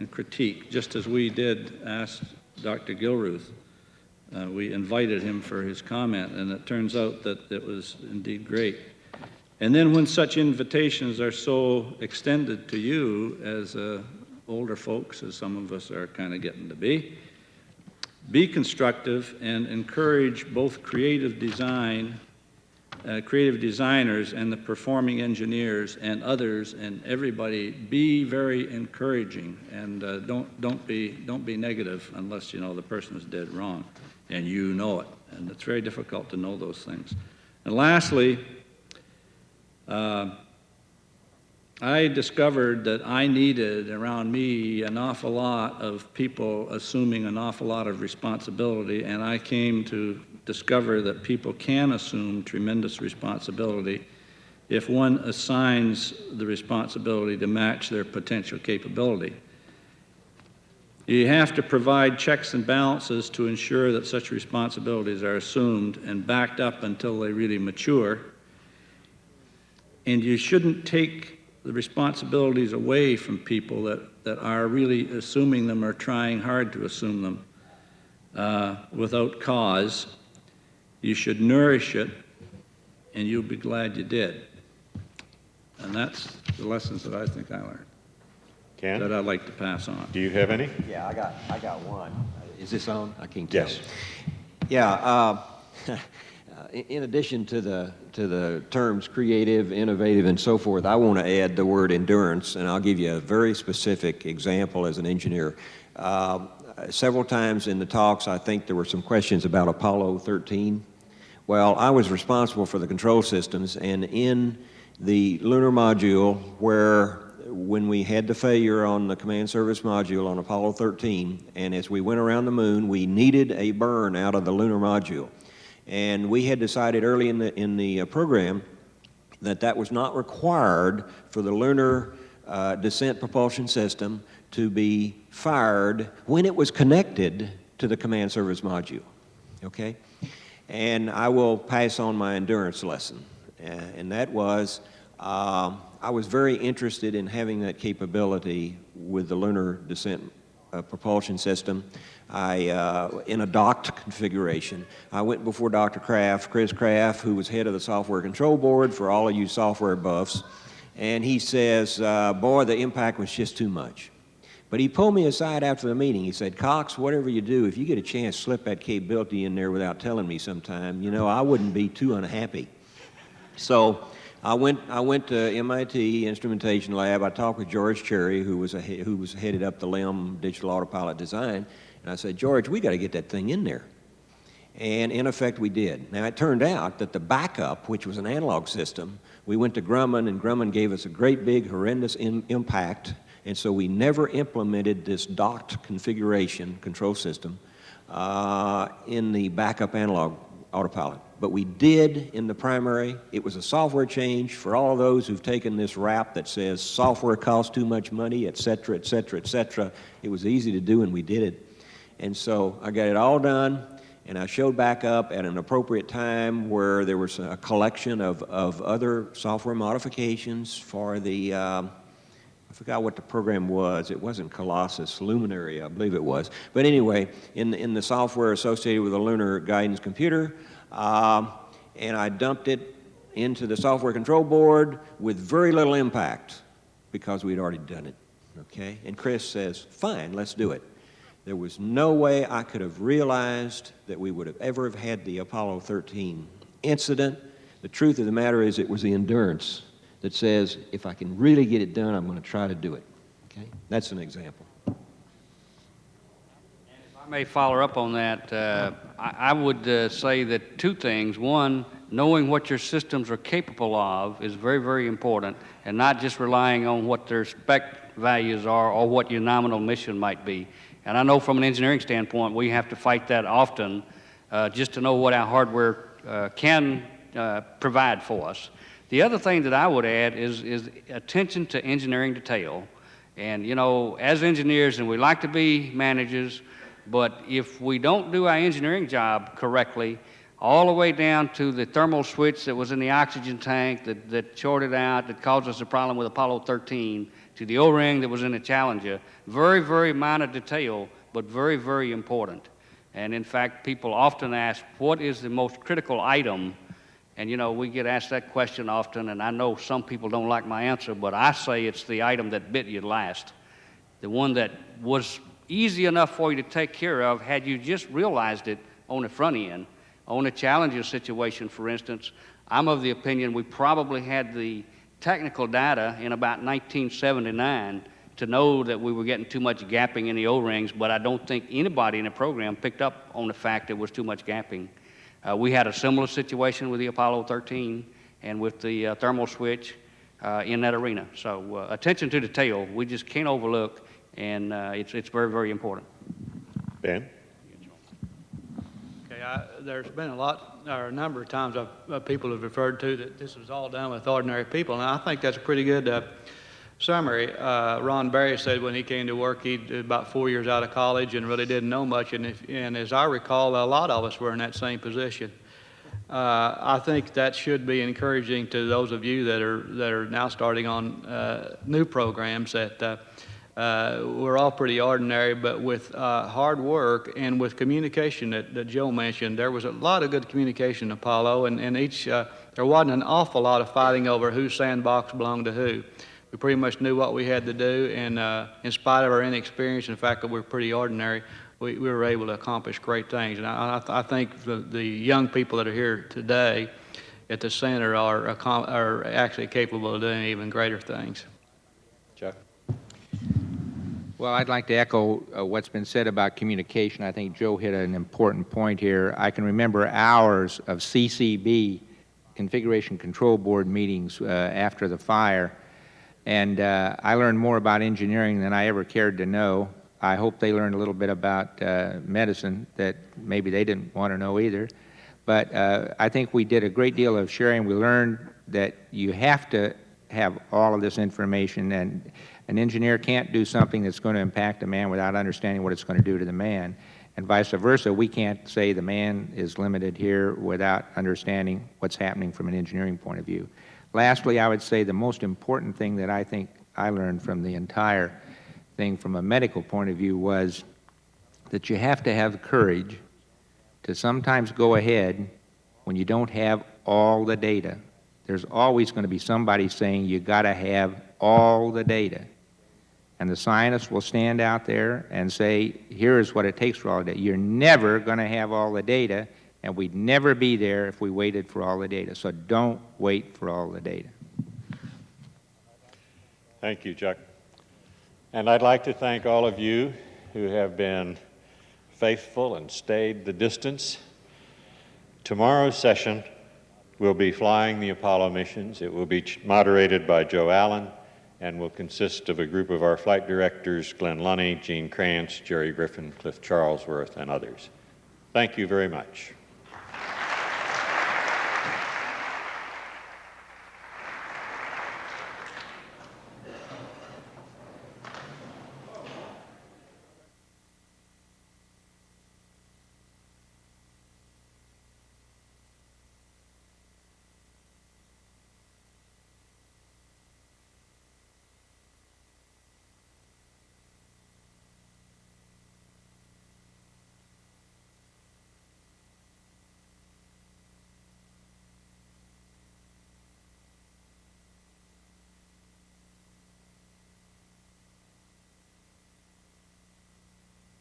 and critique, just as we did ask Dr. Gilruth. We invited him for his comment, and it turns out that it was indeed great. And then when such invitations are so extended to you as older folks, as some of us are kind of getting to be constructive and encourage both creative designers and the performing engineers and others and everybody. Be very encouraging, and don't be negative unless you know the person is dead wrong and you know it, and it's very difficult to know those things. And lastly, I discovered that I needed around me an awful lot of people assuming an awful lot of responsibility, and I came to discover that people can assume tremendous responsibility if one assigns the responsibility to match their potential capability. You have to provide checks and balances to ensure that such responsibilities are assumed and backed up until they really mature. And you shouldn't take the responsibilities away from people that are really assuming them or trying hard to assume them without cause. You should nourish it, and you'll be glad you did. And that's the lessons that I think I learned. Ken? That I'd like to pass on. Do you have any? Yeah, I got one. Is this on? I can't tell. Yes. Yeah. In addition to the terms creative, innovative, and so forth, I want to add the word endurance, and I'll give you a very specific example as an engineer. Several times in the talks, I think there were some questions about Apollo 13. Well, I was responsible for the control systems, and in the lunar module when we had the failure on the command service module on Apollo 13, and as we went around the moon, we needed a burn out of the lunar module. And we had decided early in the program that was not required for the lunar descent propulsion system to be fired when it was connected to the command service module, okay? And I will pass on my endurance lesson, and that was I was very interested in having that capability with the lunar descent propulsion system. In a docked configuration. I went before Dr. Kraft, Chris Kraft, who was head of the software control board for all of you software buffs, and he says, boy, the impact was just too much. But he pulled me aside after the meeting. He said, Cox, whatever you do, if you get a chance, slip that capability in there without telling me sometime, I wouldn't be too unhappy. So I went to MIT Instrumentation Lab. I talked with George Cherry, who was headed up the LIM digital autopilot design. And I said, George, we got to get that thing in there. And in effect, we did. Now, it turned out that the backup, which was an analog system, we went to Grumman, and Grumman gave us a great big horrendous impact. And so we never implemented this docked configuration control system in the backup analog autopilot. But we did in the primary. It was a software change for all of those who've taken this rap that says software costs too much money, et cetera, et cetera, et cetera. It was easy to do, and we did it. And so I got it all done, and I showed back up at an appropriate time where there was a collection of other software modifications for the, I forgot what the program was. It wasn't Colossus, Luminary, I believe it was. But anyway, in the software associated with the lunar guidance computer, and I dumped it into the software control board with very little impact because we'd already done it, okay? And Chris says, fine, let's do it. There was no way I could have realized that we would have ever have had the Apollo 13 incident. The truth of the matter is it was the endurance that says, if I can really get it done, I'm going to try to do it, okay? That's an example. And if I may follow up on that, I would say that two things. One, knowing what your systems are capable of is very, very important, and not just relying on what their spec values are or what your nominal mission might be. And I know from an engineering standpoint, we have to fight that often just to know what our hardware can provide for us. The other thing that I would add is attention to engineering detail. And, as engineers, and we like to be managers, but if we don't do our engineering job correctly, all the way down to the thermal switch that was in the oxygen tank that shorted out, that caused us a problem with Apollo 13, to the O-ring that was in the Challenger. Very, very minor detail, but very, very important. And in fact, people often ask, what is the most critical item? And you know, we get asked that question often, and I know some people don't like my answer, but I say it's the item that bit you last. The one that was easy enough for you to take care of had you just realized it on the front end. On a Challenger situation, for instance, I'm of the opinion we probably had the technical data in about 1979 to know that we were getting too much gapping in the O-rings, but I don't think anybody in the program picked up on the fact there was too much gapping. We had a similar situation with the Apollo 13 and with the thermal switch in that arena. So attention to detail, we just can't overlook, and it's very, very important. Ben? Okay, there's been a number of times people have referred to that this was all done with ordinary people, and I think that's a pretty good summary. Ron Berry said when he came to work, he'd about 4 years out of college and really didn't know much, and as I recall, a lot of us were in that same position. I think that should be encouraging to those of you that are now starting on new programs that we're all pretty ordinary, but with hard work and with communication that Joe mentioned, there was a lot of good communication in Apollo, and there wasn't an awful lot of fighting over whose sandbox belonged to who. We pretty much knew what we had to do, and in spite of our inexperience and the fact that we're pretty ordinary, we were able to accomplish great things. And I think the young people that are here today at the center are actually capable of doing even greater things. Chuck? Well, I'd like to echo what's been said about communication. I think Joe hit an important point here. I can remember hours of CCB, Configuration Control Board meetings after the fire, and I learned more about engineering than I ever cared to know. I hope they learned a little bit about medicine that maybe they didn't want to know either. But I think we did a great deal of sharing. We learned that you have to have all of this information, and an engineer can't do something that's going to impact a man without understanding what it's going to do to the man. And vice versa, we can't say the man is limited here without understanding what's happening from an engineering point of view. Lastly, I would say the most important thing that I think I learned from the entire thing from a medical point of view was that you have to have courage to sometimes go ahead when you don't have all the data. There's always going to be somebody saying you got to have all the data. And the scientists will stand out there and say, here is what it takes for all the data. You're never going to have all the data, and we'd never be there if we waited for all the data. So don't wait for all the data. Thank you, Chuck. And I'd like to thank all of you who have been faithful and stayed the distance. Tomorrow's session will be Flying the Apollo Missions. It will be moderated by Joe Allen and will consist of a group of our flight directors, Glenn Lunny, Gene Krantz, Jerry Griffin, Cliff Charlesworth, and others. Thank you very much.